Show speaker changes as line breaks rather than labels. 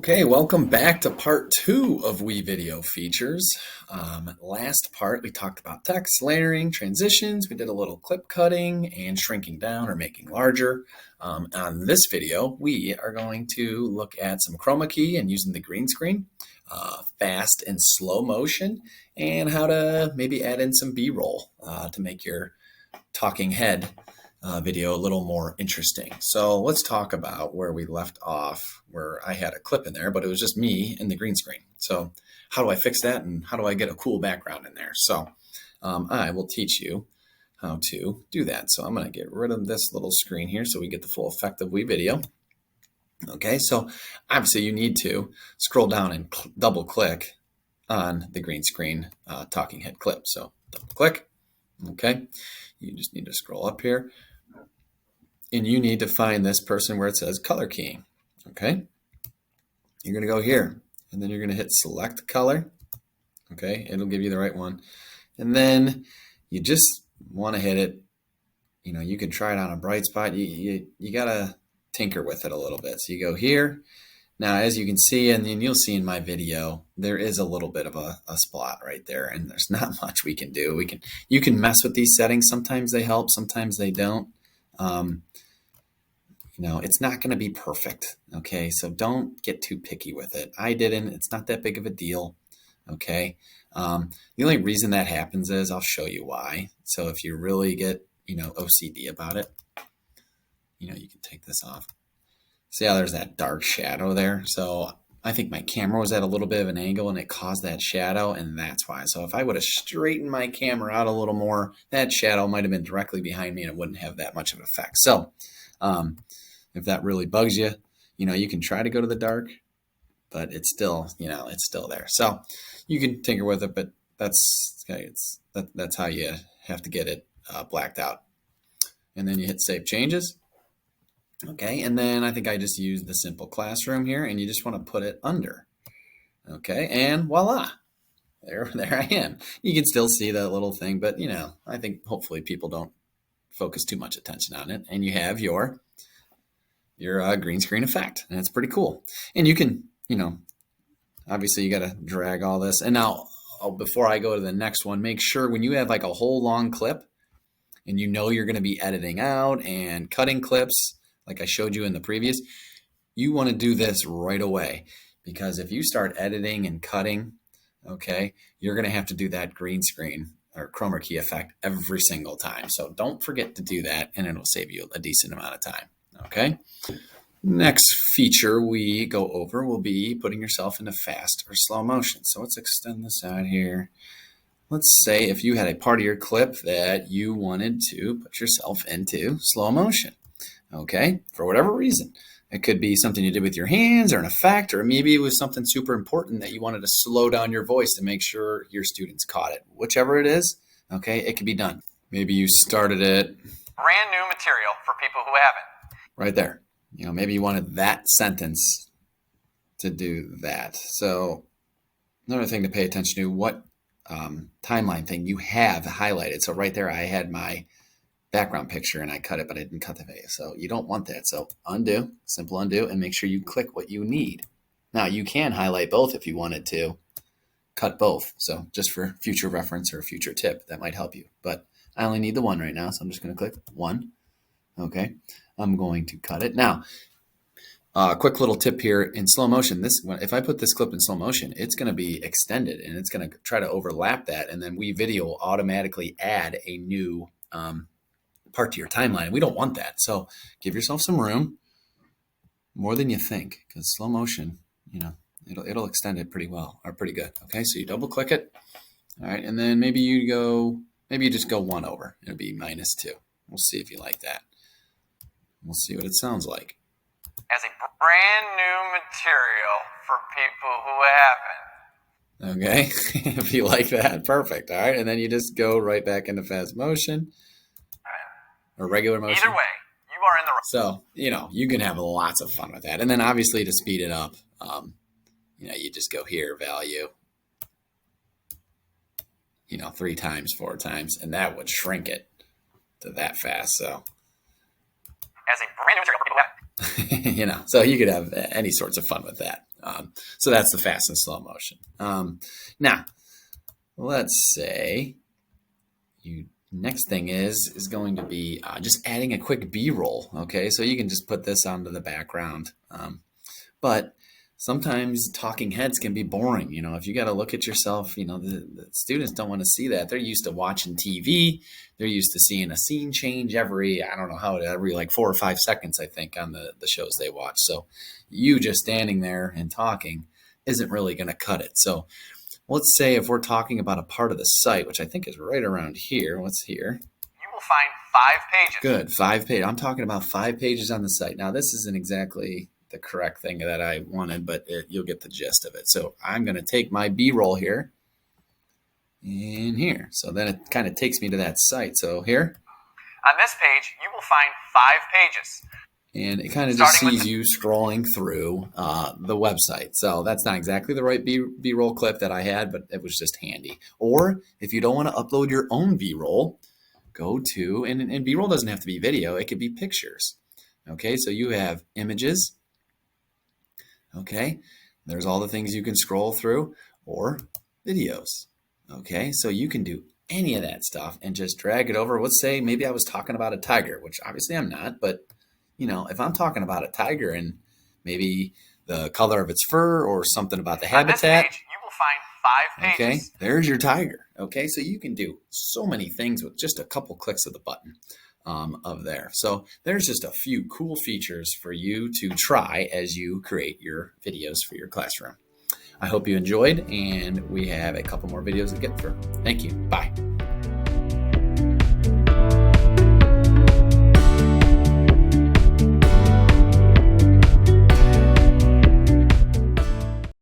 Okay, welcome back to part 2 of Wevideo features. Last part we talked about text, layering, transitions. We did a little clip cutting and shrinking down or making larger. On this video, we are going to look at some chroma key and using the green screen, fast and slow motion, and how to maybe add in some B-roll to make your talking head video a little more interesting. So let's talk about where we left off, where I had a clip in there, but it was just me in the green screen. So how do I fix that, and how do I get a cool background in there? So I will teach you how to do that. So I'm going to get rid of this little screen here so we get the full effect of Wevideo. Okay, so obviously you need to scroll down and double click on the green screen talking head clip. So double click. Okay, you just need to scroll up here. And you need to find this person where it says color keying. Okay, you're going to go here and then you're going to hit select color. Okay, it'll give you the right one. And then you just want to hit it. You know, you can try it on a bright spot. You got to tinker with it a little bit. So you go here. Now, as you can see, and then you'll see in my video, there is a little bit of a spot right there, and there's not much we can do. You can mess with these settings. Sometimes they help, sometimes they don't. You know, it's not going to be perfect, okay? So don't get too picky with it. I didn't. It's not that big of a deal, okay? The only reason that happens is I'll show you why. So if you really get, OCD about it, you can take this off. See how there's that dark shadow there? So I think my camera was at a little bit of an angle and it caused that shadow, and that's why. So if I would have straightened my camera out a little more, that shadow might have been directly behind me and it wouldn't have that much of an effect. So if that really bugs you, you can try to go to the dark, but it's still, it's still there. So you can tinker with it, but that's how you have to get it blacked out. And then you hit save changes. Okay, and then I think I just used the simple classroom here, and you just want to put it under. Okay, and voila, there I am. You can still see that little thing, but I think hopefully people don't focus too much attention on it, and you have your green screen effect, and it's pretty cool. And you can, obviously you got to drag all this. And now, before I go to the next one, make sure when you have like a whole long clip, and you're going to be editing out and cutting clips, like I showed you in the previous, you want to do this right away, because if you start editing and cutting, okay, you're going to have to do that green screen or chroma key effect every single time. So don't forget to do that, and it'll save you a decent amount of time. Okay. Next feature we go over will be putting yourself into fast or slow motion. So let's extend this out here. Let's say if you had a part of your clip that you wanted to put yourself into slow motion. Okay, for whatever reason. It could be something you did with your hands or an effect, or maybe it was something super important that you wanted to slow down your voice to make sure your students caught it. Whichever it is, okay, it can be done. Maybe you started it.
Brand new material for people who haven't.
Right there. Maybe you wanted that sentence to do that. So another thing to pay attention to, what timeline thing you have highlighted. So right there, I had my background picture and I cut it, but I didn't cut the video. So you don't want that. So undo, simple undo, and make sure you click what you need. Now you can highlight both if you wanted to cut both. So just for future reference or a future tip, that might help you. But I only need the one right now. So I'm just going to click one. Okay. I'm going to cut it. Now, quick little tip here in slow motion. If I put this clip in slow motion, it's going to be extended and it's going to try to overlap that. And then Wevideo will automatically add a new part to your timeline. We don't want that. So give yourself some room, more than you think, because slow motion, it'll extend it pretty well, or pretty good. Okay, so you double click it. All right, and then maybe you just go one over. It'll be -2. We'll see if you like that. We'll see what it sounds like.
As a brand new material for people who haven't.
Okay, if you like that, perfect. All right, and then you just go right back into fast motion. Or regular motion.
Either way, you are in the right.
So, you can have lots of fun with that. And then obviously to speed it up, you just go here, value, 3 times, 4 times, and that would shrink it to that fast. So,
as a brand new material for people who haven't.
so you could have any sorts of fun with that. So that's the fast and slow motion. Now, let's say next thing is going to be just adding a quick B-roll. Okay, so you can just put this onto the background. But sometimes talking heads can be boring. If you got to look at yourself, the students don't want to see that. They're used to watching TV. They're used to seeing a scene change every like 4 or 5 seconds, I think, on the shows they watch. So you just standing there and talking isn't really going to cut it. So let's say if we're talking about a part of the site, which I think is right around here. What's here?
You will find 5 pages.
Good, 5 pages. I'm talking about 5 pages on the site. Now, this isn't exactly the correct thing that I wanted, but you'll get the gist of it. So I'm going to take my B-roll here and here. So then it kind of takes me to that site. So here.
On this page, you will find 5 pages.
And it kind of just sees you scrolling through the website. So that's not exactly the right B-roll clip that I had, but it was just handy. Or if you don't want to upload your own B-roll, go to, and B-roll doesn't have to be video. It could be pictures. Okay, so you have images. Okay, there's all the things you can scroll through, or videos. Okay, so you can do any of that stuff and just drag it over. Let's say maybe I was talking about a tiger, which obviously I'm not, but if I'm talking about a tiger and maybe the color of its fur or something about the habitat.
On this page, you will find 5 pages.
Okay, there's your tiger. Okay, so you can do so many things with just a couple clicks of the button of there. So there's just a few cool features for you to try as you create your videos for your classroom. I hope you enjoyed, and we have a couple more videos to get through. Thank you. Bye.